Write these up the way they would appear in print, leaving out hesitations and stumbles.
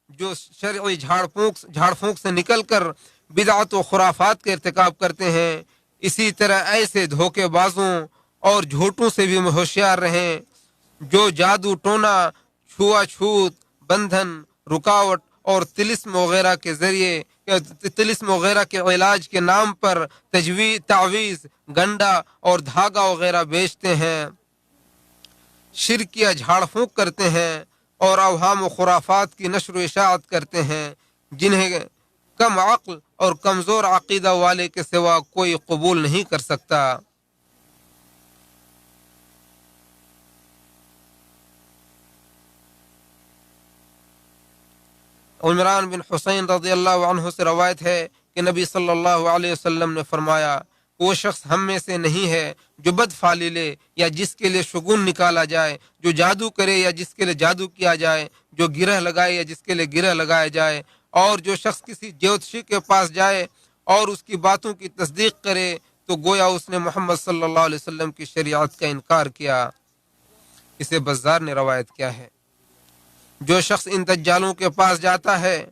جو شرعی جھاڑ پھونک سے نکل کر بدعت و خرافات کا ارتکاب کرتے ہیں، اسی طرح ایسے دھوکے بازوں اور جھوٹوں سے بھی ہوشیار رہیں جو جادو ٹونا، چھوا چھوت، بندھن، رکاوٹ اور طلسم وغیرہ کے علاج کے نام پر تعویذ، گنڈا اور دھاگا وغیرہ بیچتے ہیں، شرک یا جھاڑ پھونک کرتے ہیں اور اوہام و خرافات کی نشر و اشاعت کرتے ہیں، جنہیں کم عقل اور کمزور عقیدہ والے کے سوا کوئی قبول نہیں کر سکتا۔ عمران بن حسین رضی اللہ عنہ سے روایت ہے کہ نبی صلی اللہ علیہ وسلم نے فرمایا، وہ شخص ہم میں سے نہیں ہے جو بد فالی لے یا جس کے لیے شگون نکالا جائے، جو جادو کرے یا جس کے لیے جادو کیا جائے، جو گرہ لگائے یا جس کے لیے گرہ لگایا جائے، اور جو شخص کسی جوتشی کے پاس جائے اور اس کی باتوں کی تصدیق کرے تو گویا اس نے محمد صلی اللہ علیہ وسلم کی شریعت کا انکار کیا۔ اسے بزار نے روایت کیا ہے۔ جو شخص ان دجالوں کے پاس جاتا ہے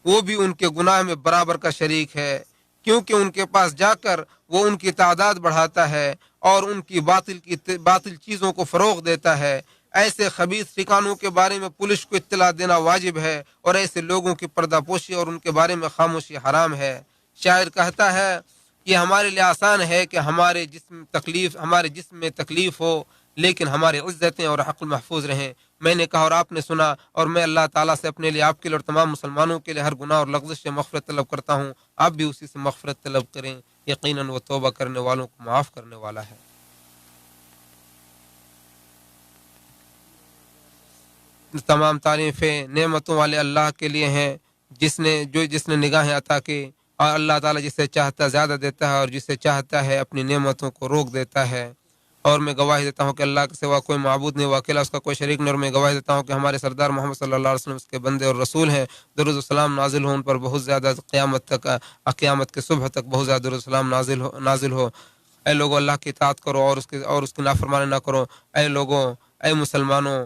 وہ بھی ان کے گناہ میں برابر کا شریک ہے، کیونکہ ان کے پاس جا کر وہ ان کی تعداد بڑھاتا ہے اور ان کی باطل چیزوں کو فروغ دیتا ہے۔ ایسے خبیث ٹھکانوں کے بارے میں پولیس کو اطلاع دینا واجب ہے اور ایسے لوگوں کی پردہ پوشی اور ان کے بارے میں خاموشی حرام ہے۔ شاعر کہتا ہے کہ ہمارے لیے آسان ہے کہ ہمارے جسم میں تکلیف ہو لیکن ہماری عزتیں اور عقل محفوظ رہیں۔ میں نے کہا اور آپ نے سنا، اور میں اللہ تعالیٰ سے اپنے لیے، آپ کے لیے اور تمام مسلمانوں کے لیے ہر گناہ اور لغزش سے مغفرت طلب کرتا ہوں۔ آپ بھی اسی سے مغفرت طلب کریں، یقیناً وہ توبہ کرنے والوں کو معاف کرنے والا ہے۔ تمام تعریفیں نعمتوں والے اللہ کے لیے ہیں، جس نے نگاہیں عطا کی، اور اللہ تعالیٰ جسے چاہتا ہے زیادہ دیتا ہے اور جسے چاہتا ہے اپنی نعمتوں کو روک دیتا ہے۔ اور میں گواہی دیتا ہوں کہ اللہ کے سوا کوئی معبود نہیں، وہ اکیلا، اس کا کوئی شریک نہیں، اور میں گواہی دیتا ہوں کہ ہمارے سردار محمد صلی اللہ علیہ وسلم اس کے بندے اور رسول ہیں۔ درود و سلام نازل ہو ان پر بہت زیادہ، قیامت کے صبح تک بہت زیادہ درود و سلام نازل ہو۔ اے لوگوں، اللہ کی اطاعت کرو اور اس کی نافرمانی نہ کرو۔ اے لوگوں، اے مسلمانوں،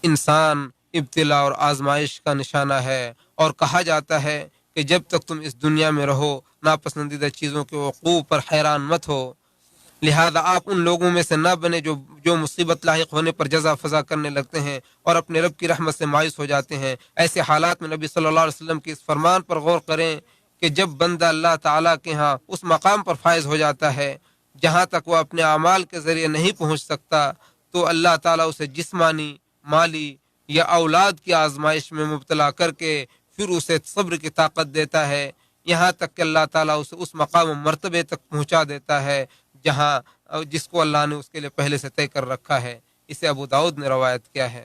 انسان ابتلا اور آزمائش کا نشانہ ہے، اور کہا جاتا ہے کہ جب تک تم اس دنیا میں رہو ناپسندیدہ چیزوں کے وقوع پر حیران مت ہو، لہذا آپ ان لوگوں میں سے نہ بنے جو مصیبت لاحق ہونے پر جزا فضا کرنے لگتے ہیں اور اپنے رب کی رحمت سے مایوس ہو جاتے ہیں۔ ایسے حالات میں نبی صلی اللہ علیہ وسلم کے اس فرمان پر غور کریں کہ جب بندہ اللہ تعالیٰ کے ہاں اس مقام پر فائز ہو جاتا ہے جہاں تک وہ اپنے اعمال کے ذریعے نہیں پہنچ سکتا، تو اللہ تعالیٰ اسے جسمانی، مالی یا اولاد کی آزمائش میں مبتلا کر کے پھر اسے صبر کی طاقت دیتا ہے، یہاں تک کہ اللہ تعالیٰ اسے اس مقام و مرتبے تک پہنچا دیتا ہے جس کو اللہ نے اس کے لیے پہلے سے طے کر رکھا ہے۔ اسے ابو داؤد نے روایت کیا ہے۔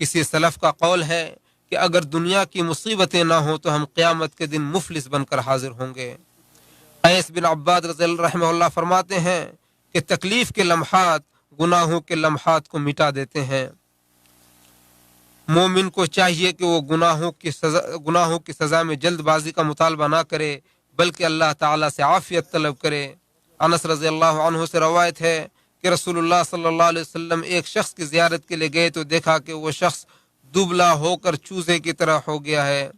کسی سلف کا قول ہے کہ اگر دنیا کی مصیبتیں نہ ہوں تو ہم قیامت کے دن مفلس بن کر حاضر ہوں گے۔ قیس بن عباد رضی اللہ رحمہ اللہ فرماتے ہیں کہ تکلیف کے لمحات گناہوں کے لمحات کو مٹا دیتے ہیں۔ مومن کو چاہیے کہ وہ گناہوں کی سزا میں جلد بازی کا مطالبہ نہ کرے، بلکہ اللہ تعالیٰ سے عافیت طلب کرے۔ انس رضی اللہ عنہ سے روایت ہے کہ رسول اللہ صلی اللہ علیہ وسلم ایک شخص کی زیارت کے لیے گئے تو دیکھا کہ وہ شخص دبلا ہو کر چوزے کی طرح ہو گیا ہے۔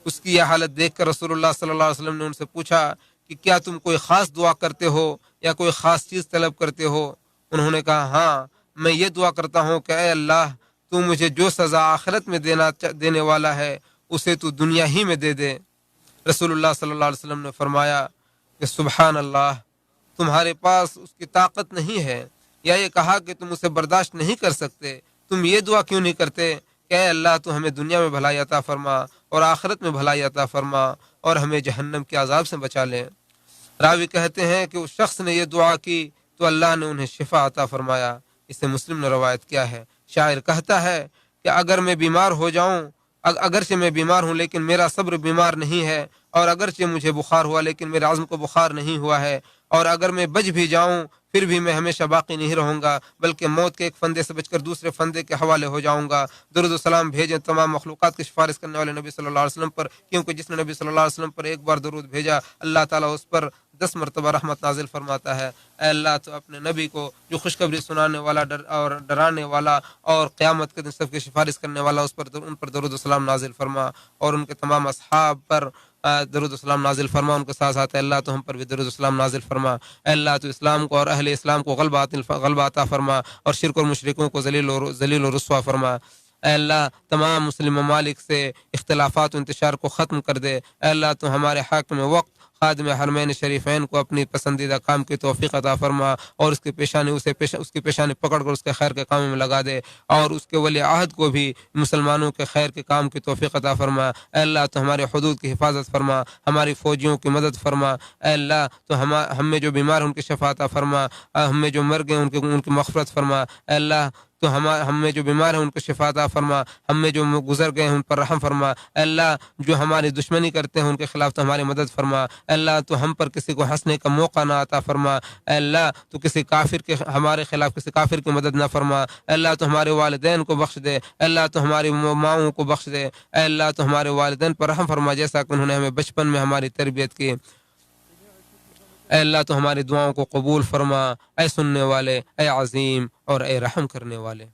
اس کی یہ حالت دیکھ کر رسول اللہ صلی اللہ علیہ وسلم نے ان سے پوچھا کہ کیا تم کوئی خاص دعا کرتے ہو یا کوئی خاص چیز طلب کرتے ہو؟ انہوں نے کہا ہاں، میں یہ دعا کرتا ہوں کہ اے اللہ، تو مجھے جو سزا آخرت میں دینے والا ہے اسے تو دنیا ہی میں دے دے۔ رسول اللہ صلی اللہ علیہ وسلم نے فرمایا کہ سبحان اللہ، تمہارے پاس اس کی طاقت نہیں ہے، یا یہ کہا کہ تم اسے برداشت نہیں کر سکتے، تم یہ دعا کیوں نہیں کرتے کہ اے اللہ تو ہمیں دنیا میں بھلائی عطا فرما اور آخرت میں بھلائی عطا فرما اور ہمیں جہنم کے عذاب سے بچا لے۔ راوی کہتے ہیں کہ اس شخص نے یہ دعا کی تو اللہ نے انہیں شفا عطا فرمایا۔ اسے مسلم نے روایت کیا ہے۔ شاعر کہتا ہے کہ اگر میں بیمار ہو جاؤں، اگرچہ میں بیمار ہوں لیکن میرا صبر بیمار نہیں ہے، اور اگرچہ مجھے بخار ہوا لیکن میرے عزم کو بخار نہیں ہوا ہے، اور اگر میں بچ بھی جاؤں پھر بھی میں ہمیشہ باقی نہیں رہوں گا، بلکہ موت کے ایک فندے سے بچ کر دوسرے فندے کے حوالے ہو جاؤں گا۔ درود و سلام بھیجیں تمام مخلوقات کی سفارش کرنے والے نبی صلی اللہ علیہ وسلم پر، کیونکہ جس نے نبی صلی اللہ علیہ وسلم پر ایک بار درود بھیجا اللہ تعالیٰ اس پر 10 مرتبہ رحمت نازل فرماتا ہے۔ اے اللہ تو اپنے نبی کو جو خوشخبری سنانے والا اور ڈرانے والا اور قیامت کے دن سب کی سفارش کرنے والا ان پر درود و سلام نازل فرما، اور ان کے تمام اصحاب پر درود و سلام نازل فرما، ان کے ساتھ ساتھ اے اللہ تو ہم پر بھی درود و سلام نازل فرما۔ اے اللہ تو اسلام کو اور اہل اسلام کو غلبہ عطا فرما، اور شرک اور مشرکوں کو ذلیل و رسوا فرما۔ اے اللہ تمام مسلم ممالک سے اختلافات و انتشار کو ختم کر دے۔ اے اللہ تو ہمارے حاکم وقت خادم حرمین شریفین کو اپنی پسندیدہ کام کی توفیق عطا فرما، اور اس کی پیشانی پکڑ کر اس کے خیر کے کاموں میں لگا دے، اور اس کے ولی عہد کو بھی مسلمانوں کے خیر کے کام کی توفیق عطا فرما۔ اے اللہ تو ہمارے حدود کی حفاظت فرما، ہماری فوجیوں کی مدد فرما۔ اے اللہ تو ہم میں جو بیمار ہیں ان کی شفا عطا فرما، ہم میں جو مر گئے ان کی مغفرت فرما۔ اے اللہ تو ہم میں جو بیمار ہیں ان کو شفا عطا فرما، ہم میں جو گزر گئے ہیں ان پر رحم فرما۔ اے اللہ جو ہماری دشمنی کرتے ہیں ان کے خلاف تو ہماری مدد فرما۔ اے اللہ تو ہم پر کسی کو ہنسنے کا موقع نہ عطا فرما۔ اے اللہ تو ہمارے خلاف کسی کافر کی مدد نہ فرما۔ اے اللہ تو ہمارے والدین کو بخش دے۔ اے اللہ تو ہماری ماؤں کو بخش دے۔ اے اللہ تو ہمارے والدین پر رحم فرما، جیسا کہ انہوں نے ہمیں بچپن میں ہماری تربیت کی۔ اے اللہ تو ہماری دعاؤں کو قبول فرما، اے سننے والے، اے عظیم اور اے رحم کرنے والے۔